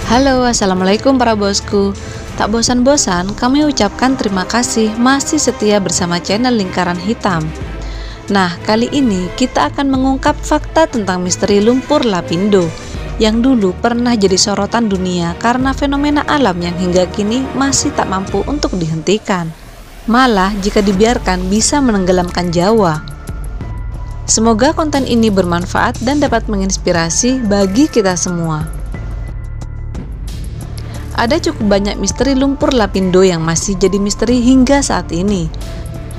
Halo, assalamualaikum para bosku. Tak bosan-bosan, kami ucapkan terima kasih masih setia bersama channel Lingkaran Hitam. Nah, kali ini kita akan mengungkap fakta tentang misteri lumpur Lapindo yang dulu pernah jadi sorotan dunia karena fenomena alam yang hingga kini masih tak mampu untuk dihentikan. Malah jika dibiarkan bisa menenggelamkan Jawa. Semoga konten ini bermanfaat dan dapat menginspirasi bagi kita semua. Ada cukup banyak misteri lumpur Lapindo yang masih jadi misteri hingga saat ini.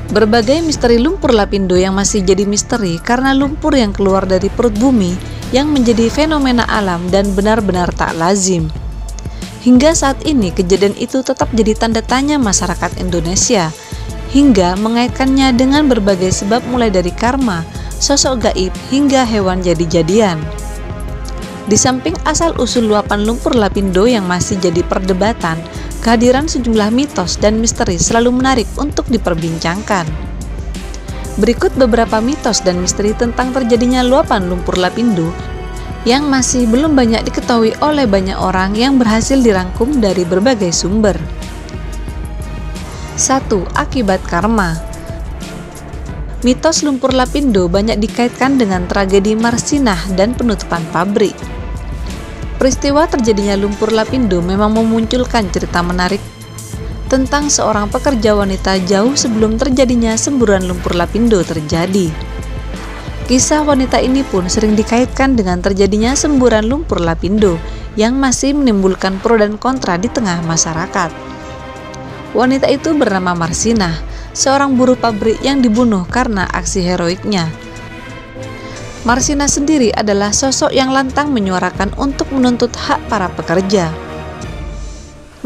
Berbagai misteri lumpur Lapindo yang masih jadi misteri karena lumpur yang keluar dari perut bumi yang menjadi fenomena alam dan benar-benar tak lazim. Hingga saat ini kejadian itu tetap jadi tanda tanya masyarakat Indonesia, hingga mengaitkannya dengan berbagai sebab mulai dari karma, sosok gaib, hingga hewan jadi-jadian. Di samping asal-usul luapan lumpur Lapindo yang masih jadi perdebatan, kehadiran sejumlah mitos dan misteri selalu menarik untuk diperbincangkan. Berikut beberapa mitos dan misteri tentang terjadinya luapan lumpur Lapindo yang masih belum banyak diketahui oleh banyak orang yang berhasil dirangkum dari berbagai sumber. 1. Akibat karma. Mitos lumpur Lapindo banyak dikaitkan dengan tragedi Marsinah dan penutupan pabrik. Peristiwa terjadinya lumpur Lapindo memang memunculkan cerita menarik tentang seorang pekerja wanita jauh sebelum terjadinya semburan lumpur Lapindo terjadi. Kisah wanita ini pun sering dikaitkan dengan terjadinya semburan lumpur Lapindo yang masih menimbulkan pro dan kontra di tengah masyarakat. Wanita itu bernama Marsinah, seorang buruh pabrik yang dibunuh karena aksi heroiknya. Marsinah sendiri adalah sosok yang lantang menyuarakan untuk menuntut hak para pekerja.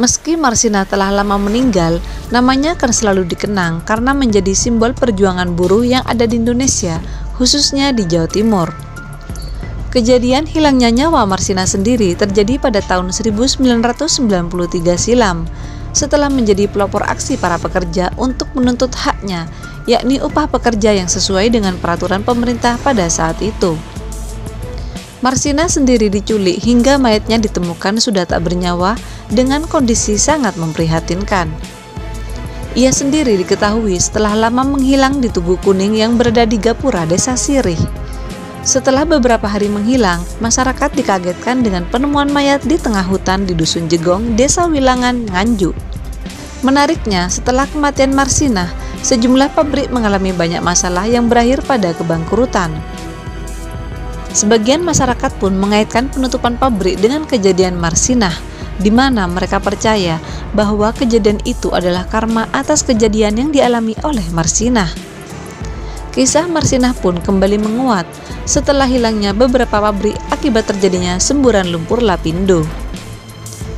Meski Marsinah telah lama meninggal, namanya akan selalu dikenang karena menjadi simbol perjuangan buruh yang ada di Indonesia, khususnya di Jawa Timur. Kejadian hilangnya nyawa Marsinah sendiri terjadi pada tahun 1993 silam, setelah menjadi pelopor aksi para pekerja untuk menuntut haknya, yakni upah pekerja yang sesuai dengan peraturan pemerintah pada saat itu. Marsinah sendiri diculik hingga mayatnya ditemukan sudah tak bernyawa dengan kondisi sangat memprihatinkan. Ia sendiri diketahui setelah lama menghilang di Tugu Kuning yang berada di Gapura, Desa Sirih. Setelah beberapa hari menghilang, masyarakat dikagetkan dengan penemuan mayat di tengah hutan di Dusun Jegong, Desa Wilangan, Nganjuk. Menariknya, setelah kematian Marsinah, sejumlah pabrik mengalami banyak masalah yang berakhir pada kebangkrutan. Sebagian masyarakat pun mengaitkan penutupan pabrik dengan kejadian Marsinah, di mana mereka percaya bahwa kejadian itu adalah karma atas kejadian yang dialami oleh Marsinah. Kisah Marsinah pun kembali menguat setelah hilangnya beberapa pabrik akibat terjadinya semburan lumpur Lapindo.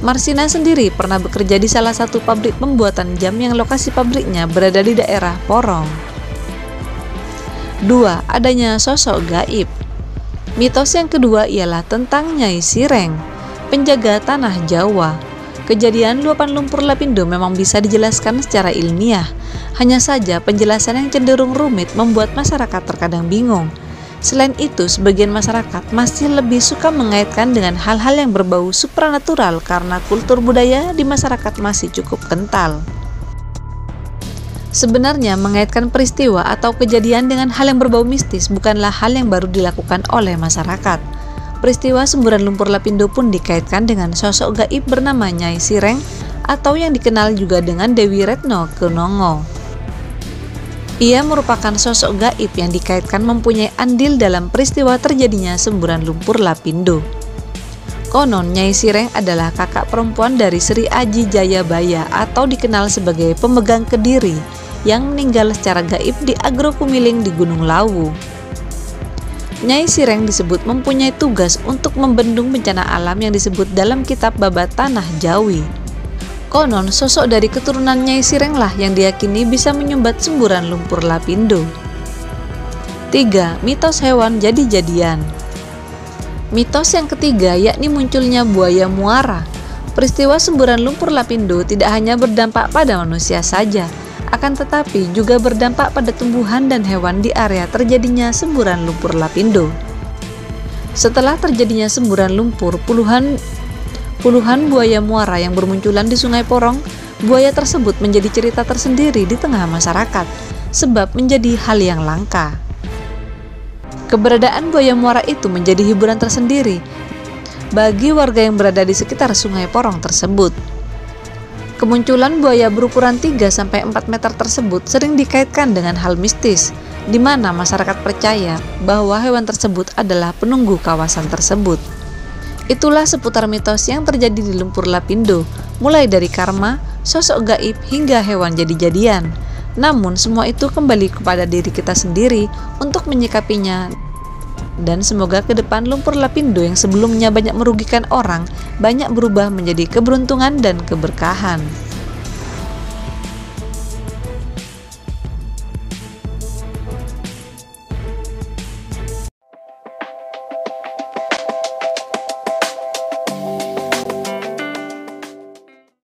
Marsinah sendiri pernah bekerja di salah satu pabrik pembuatan jam yang lokasi pabriknya berada di daerah Porong. 2. Adanya sosok gaib. Mitos yang kedua ialah tentang Nyai Sireng, penjaga tanah Jawa. Kejadian luapan lumpur Lapindo memang bisa dijelaskan secara ilmiah, hanya saja penjelasan yang cenderung rumit membuat masyarakat terkadang bingung. Selain itu, sebagian masyarakat masih lebih suka mengaitkan dengan hal-hal yang berbau supranatural karena kultur budaya di masyarakat masih cukup kental. Sebenarnya, mengaitkan peristiwa atau kejadian dengan hal yang berbau mistis bukanlah hal yang baru dilakukan oleh masyarakat. Peristiwa semburan lumpur Lapindo pun dikaitkan dengan sosok gaib bernama Nyai Sireng atau yang dikenal juga dengan Dewi Retno Kenongo. Ia merupakan sosok gaib yang dikaitkan mempunyai andil dalam peristiwa terjadinya semburan lumpur Lapindo. Konon Nyai Sireng adalah kakak perempuan dari Sri Aji Jayabaya atau dikenal sebagai pemegang Kediri yang meninggal secara gaib di Agro Kumiling di Gunung Lawu. Nyai Sireng disebut mempunyai tugas untuk membendung bencana alam yang disebut dalam kitab Babat Tanah Jawi. Konon, sosok dari keturunan Nyai Sireng lah yang diyakini bisa menyumbat semburan lumpur Lapindo. 3. Mitos hewan jadi-jadian. Mitos yang ketiga yakni munculnya buaya muara. Peristiwa semburan lumpur Lapindo tidak hanya berdampak pada manusia saja, akan tetapi juga berdampak pada tumbuhan dan hewan di area terjadinya semburan lumpur Lapindo. Setelah terjadinya semburan lumpur, Puluhan buaya muara yang bermunculan di Sungai Porong, buaya tersebut menjadi cerita tersendiri di tengah masyarakat, sebab menjadi hal yang langka. Keberadaan buaya muara itu menjadi hiburan tersendiri bagi warga yang berada di sekitar Sungai Porong tersebut. Kemunculan buaya berukuran 3-4 meter tersebut sering dikaitkan dengan hal mistis, di mana masyarakat percaya bahwa hewan tersebut adalah penunggu kawasan tersebut. Itulah seputar mitos yang terjadi di Lumpur Lapindo, mulai dari karma, sosok gaib, hingga hewan jadi-jadian. Namun semua itu kembali kepada diri kita sendiri untuk menyikapinya. Dan semoga ke depan Lumpur Lapindo yang sebelumnya banyak merugikan orang, banyak berubah menjadi keberuntungan dan keberkahan.